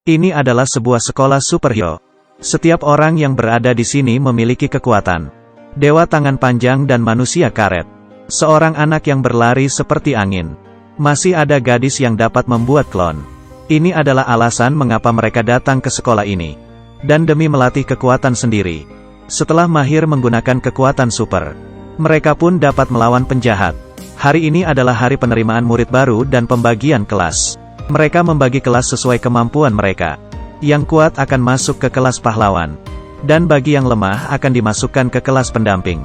Ini adalah sebuah sekolah superhero. Setiap orang yang berada di sini memiliki kekuatan. Dewa tangan panjang dan manusia karet. Seorang anak yang berlari seperti angin. Masih ada gadis yang dapat membuat klon. Ini adalah alasan mengapa mereka datang ke sekolah ini. Dan demi melatih kekuatan sendiri. Setelah mahir menggunakan kekuatan super, mereka pun dapat melawan penjahat. Hari ini adalah hari penerimaan murid baru dan pembagian kelas. Mereka membagi kelas sesuai kemampuan mereka. Yang kuat akan masuk ke kelas pahlawan. Dan bagi yang lemah akan dimasukkan ke kelas pendamping.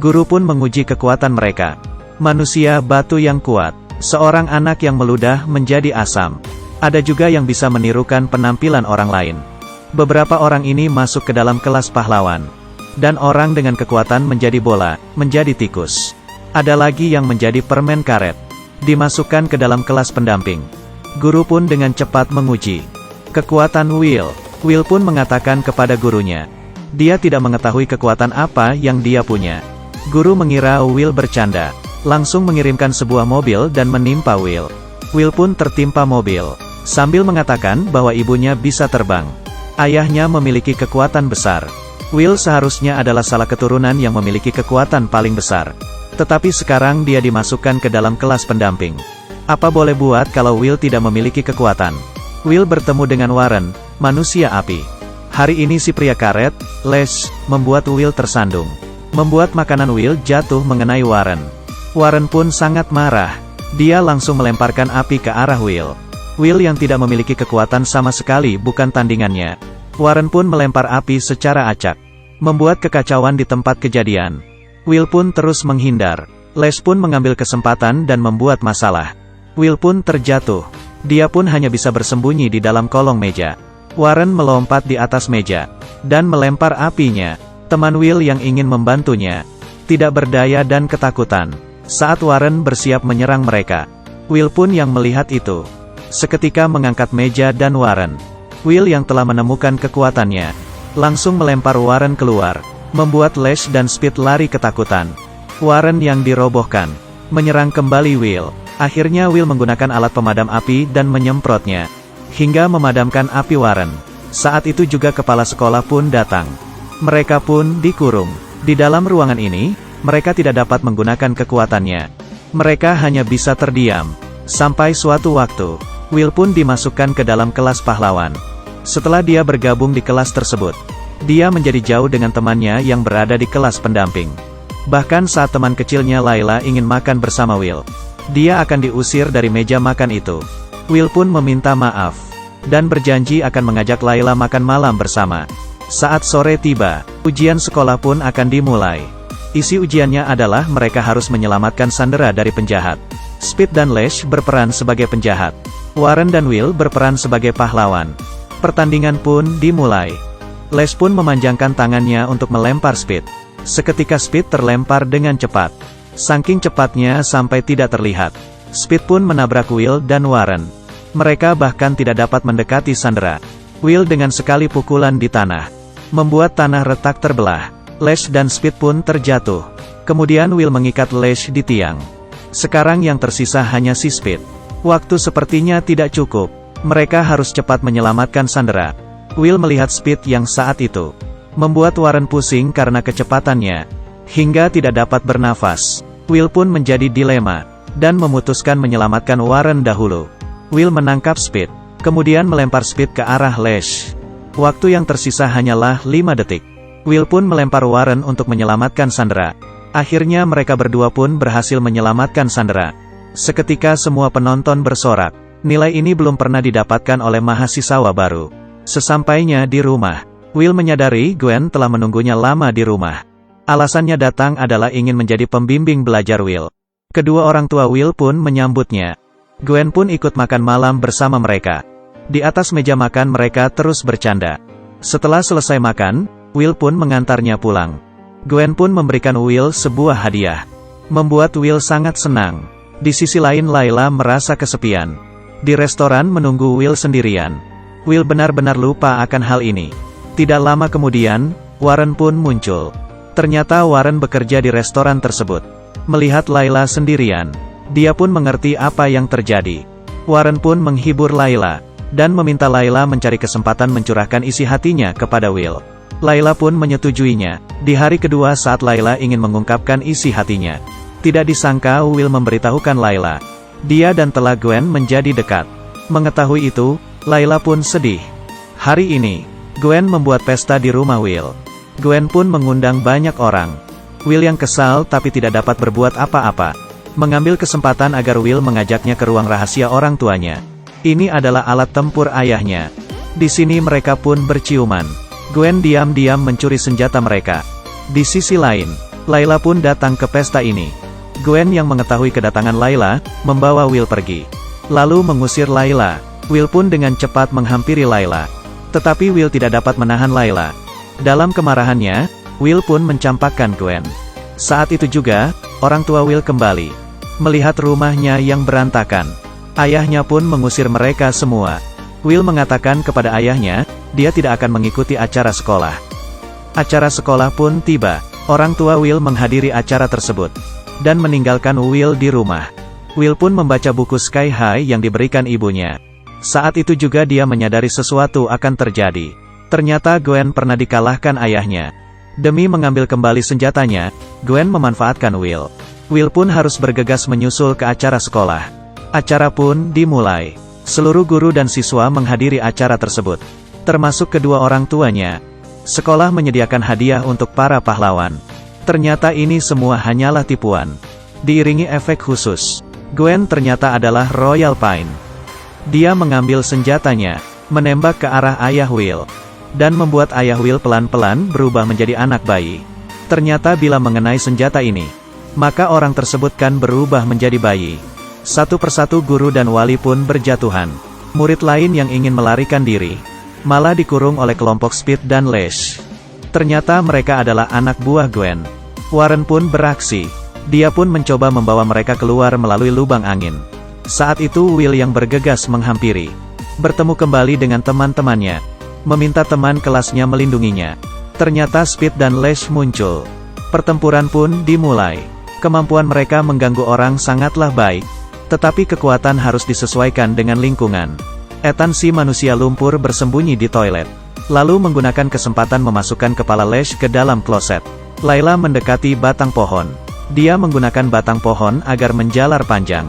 Guru pun menguji kekuatan mereka. Manusia batu yang kuat. Seorang anak yang meludah menjadi asam. Ada juga yang bisa menirukan penampilan orang lain. Beberapa orang ini masuk ke dalam kelas pahlawan. Dan orang dengan kekuatan menjadi bola, menjadi tikus. Ada lagi yang menjadi permen karet. Dimasukkan ke dalam kelas pendamping. Guru pun dengan cepat menguji kekuatan Will. Will pun mengatakan kepada gurunya. Dia tidak mengetahui kekuatan apa yang dia punya. Guru mengira Will bercanda. Langsung mengirimkan sebuah mobil dan menimpa Will. Will pun tertimpa mobil. Sambil mengatakan bahwa ibunya bisa terbang. Ayahnya memiliki kekuatan besar. Will seharusnya adalah salah keturunan yang memiliki kekuatan paling besar. Tetapi sekarang dia dimasukkan ke dalam kelas pendamping. Apa boleh buat kalau Will tidak memiliki kekuatan? Will bertemu dengan Warren, manusia api. Hari ini si pria karet, Les, membuat Will tersandung. Membuat makanan Will jatuh mengenai Warren. Warren pun sangat marah. Dia langsung melemparkan api ke arah Will. Will yang tidak memiliki kekuatan sama sekali bukan tandingannya. Warren pun melempar api secara acak. Membuat kekacauan di tempat kejadian. Will pun terus menghindar. Les pun mengambil kesempatan dan membuat masalah. Will pun terjatuh. Dia pun hanya bisa bersembunyi di dalam kolong meja. Warren melompat di atas meja. Dan melempar apinya. Teman Will yang ingin membantunya. Tidak berdaya dan ketakutan. Saat Warren bersiap menyerang mereka. Will pun yang melihat itu. Seketika mengangkat meja dan Warren. Will yang telah menemukan kekuatannya. Langsung melempar Warren keluar. Membuat Les dan Speed lari ketakutan. Warren yang dirobohkan. Menyerang kembali Will. Akhirnya Will menggunakan alat pemadam api dan menyemprotnya. Hingga memadamkan api Warren. Saat itu juga kepala sekolah pun datang. Mereka pun dikurung. Di dalam ruangan ini, mereka tidak dapat menggunakan kekuatannya. Mereka hanya bisa terdiam. Sampai suatu waktu, Will pun dimasukkan ke dalam kelas pahlawan. Setelah dia bergabung di kelas tersebut, dia menjadi jauh dengan temannya yang berada di kelas pendamping. Bahkan saat teman kecilnya Layla ingin makan bersama Will, dia akan diusir dari meja makan itu. Will pun meminta maaf, dan berjanji akan mengajak Layla makan malam bersama. Saat sore tiba, ujian sekolah pun akan dimulai. Isi ujiannya adalah mereka harus menyelamatkan Sandera dari penjahat. Speed dan Les berperan sebagai penjahat. Warren dan Will berperan sebagai pahlawan. Pertandingan pun dimulai. Les pun memanjangkan tangannya untuk melempar Speed. Seketika Speed terlempar dengan cepat. Saking cepatnya sampai tidak terlihat. Speed pun menabrak Will dan Warren. Mereka bahkan tidak dapat mendekati Sandera. Will dengan sekali pukulan di tanah. Membuat tanah retak terbelah. Les dan Speed pun terjatuh. Kemudian Will mengikat Les di tiang. Sekarang yang tersisa hanya si Speed. Waktu sepertinya tidak cukup. Mereka harus cepat menyelamatkan Sandera. Will melihat Speed yang saat itu. Membuat Warren pusing karena kecepatannya. Hingga tidak dapat bernafas. Will pun menjadi dilema. Dan memutuskan menyelamatkan Warren dahulu. Will menangkap Speed. Kemudian melempar Speed ke arah Les. Waktu yang tersisa hanyalah 5 detik. Will pun melempar Warren untuk menyelamatkan Sandera. Akhirnya mereka berdua pun berhasil menyelamatkan Sandera. Seketika semua penonton bersorak. Nilai ini belum pernah didapatkan oleh mahasiswa baru. Sesampainya di rumah, Will menyadari Gwen telah menunggunya lama di rumah. Alasannya datang adalah ingin menjadi pembimbing belajar Will. Kedua orang tua Will pun menyambutnya. Gwen pun ikut makan malam bersama mereka. Di atas meja makan mereka terus bercanda. Setelah selesai makan, Will pun mengantarnya pulang. Gwen pun memberikan Will sebuah hadiah. Membuat Will sangat senang. Di sisi lain Layla merasa kesepian. Di restoran menunggu Will sendirian. Will benar-benar lupa akan hal ini. Tidak lama kemudian, Warren pun muncul. Ternyata Warren bekerja di restoran tersebut. Melihat Layla sendirian, dia pun mengerti apa yang terjadi. Warren pun menghibur Layla. dan meminta Layla mencari kesempatan mencurahkan isi hatinya kepada Will. Layla pun menyetujuinya. Di hari kedua saat Layla ingin mengungkapkan isi hatinya, tidak disangka Will memberitahukan Layla, dia dan telah Gwen menjadi dekat. Mengetahui itu, Layla pun sedih. Hari ini, Gwen membuat pesta di rumah Will. Gwen pun mengundang banyak orang. Will yang kesal tapi tidak dapat berbuat apa-apa, mengambil kesempatan agar Will mengajaknya ke ruang rahasia orang tuanya. Ini adalah alat tempur ayahnya. Di sini mereka pun berciuman. Gwen diam-diam mencuri senjata mereka. Di sisi lain, Layla pun datang ke pesta ini. Gwen yang mengetahui kedatangan Layla, membawa Will pergi. Lalu mengusir Layla. Will pun dengan cepat menghampiri Layla. Tetapi Will tidak dapat menahan Layla. Dalam kemarahannya, Will pun mencampakkan Gwen. Saat itu juga, orang tua Will kembali. Melihat rumahnya yang berantakan, ayahnya pun mengusir mereka semua. Will mengatakan kepada ayahnya, dia tidak akan mengikuti acara sekolah. Acara sekolah pun tiba. Orang tua Will menghadiri acara tersebut, dan meninggalkan Will di rumah. Will pun membaca buku Sky High yang diberikan ibunya. Saat itu juga dia menyadari sesuatu akan terjadi. Ternyata Gwen pernah dikalahkan ayahnya. Demi mengambil kembali senjatanya, Gwen memanfaatkan Will. Will pun harus bergegas menyusul ke acara sekolah. Acara pun dimulai. Seluruh guru dan siswa menghadiri acara tersebut, termasuk kedua orang tuanya. Sekolah menyediakan hadiah untuk para pahlawan. Ternyata ini semua hanyalah tipuan. Diiringi efek khusus, Gwen ternyata adalah Royal Pine. Dia mengambil senjatanya, menembak ke arah ayah Will, dan membuat ayah Will pelan-pelan berubah menjadi anak bayi. Ternyata bila mengenai senjata ini, maka orang tersebut kan berubah menjadi bayi. Satu persatu guru dan wali pun berjatuhan. Murid lain yang ingin melarikan diri, malah dikurung oleh kelompok Speed dan Lash. Ternyata mereka adalah anak buah Gwen. Warren pun beraksi. Dia pun mencoba membawa mereka keluar melalui lubang angin. Saat itu Will yang bergegas menghampiri, bertemu kembali dengan teman-temannya, meminta teman kelasnya melindunginya. Ternyata Speed dan Lash muncul. Pertempuran pun dimulai. Kemampuan mereka mengganggu orang sangatlah baik, tetapi kekuatan harus disesuaikan dengan lingkungan. Ethan si manusia lumpur bersembunyi di toilet, lalu menggunakan kesempatan memasukkan kepala Lash ke dalam kloset. Layla mendekati batang pohon. Dia menggunakan batang pohon agar menjalar panjang,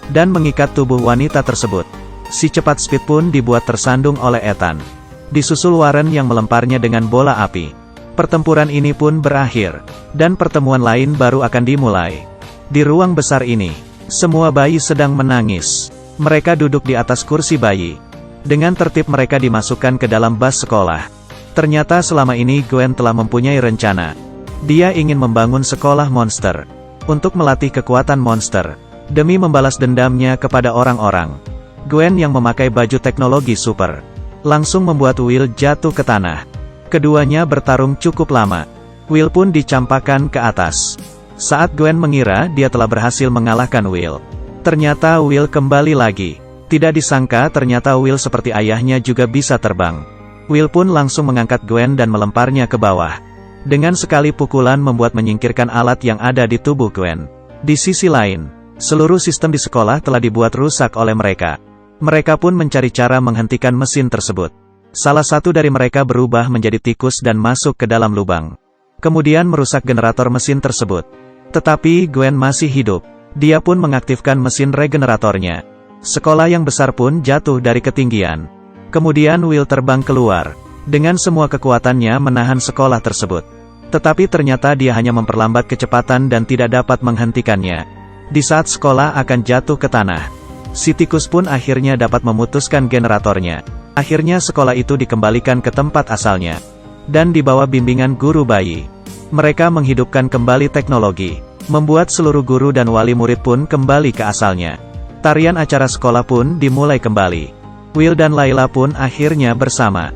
dan mengikat tubuh wanita tersebut. Si cepat Speed pun dibuat tersandung oleh Ethan. Disusul Warren yang melemparnya dengan bola api. Pertempuran ini pun berakhir, dan pertemuan lain baru akan dimulai. Di ruang besar ini, semua bayi sedang menangis. Mereka duduk di atas kursi bayi. Dengan tertib mereka dimasukkan ke dalam bus sekolah. Ternyata selama ini Gwen telah mempunyai rencana. Dia ingin membangun sekolah monster, untuk melatih kekuatan monster, demi membalas dendamnya kepada orang-orang. Gwen yang memakai baju teknologi super, langsung membuat Will jatuh ke tanah. Keduanya bertarung cukup lama. Will pun dicampakkan ke atas. Saat Gwen mengira dia telah berhasil mengalahkan Will, ternyata Will kembali lagi. Tidak disangka ternyata Will seperti ayahnya juga bisa terbang. Will pun langsung mengangkat Gwen dan melemparnya ke bawah. Dengan sekali pukulan membuat menyingkirkan alat yang ada di tubuh Gwen. Di sisi lain, seluruh sistem di sekolah telah dibuat rusak oleh mereka. Mereka pun mencari cara menghentikan mesin tersebut. Salah satu dari mereka berubah menjadi tikus dan masuk ke dalam lubang, kemudian merusak generator mesin tersebut. Tetapi Gwen masih hidup. Dia pun mengaktifkan mesin regeneratornya. Sekolah yang besar pun jatuh dari ketinggian. Kemudian Will terbang keluar, dengan semua kekuatannya menahan sekolah tersebut. Tetapi ternyata dia hanya memperlambat kecepatan dan tidak dapat menghentikannya. Di saat sekolah akan jatuh ke tanah, si tikus pun akhirnya dapat memutuskan generatornya. Akhirnya sekolah itu dikembalikan ke tempat asalnya, dan di bawah bimbingan guru bayi. Mereka menghidupkan kembali teknologi, membuat seluruh guru dan wali murid pun kembali ke asalnya. Tarian acara sekolah pun dimulai kembali. Will dan Layla pun akhirnya bersama.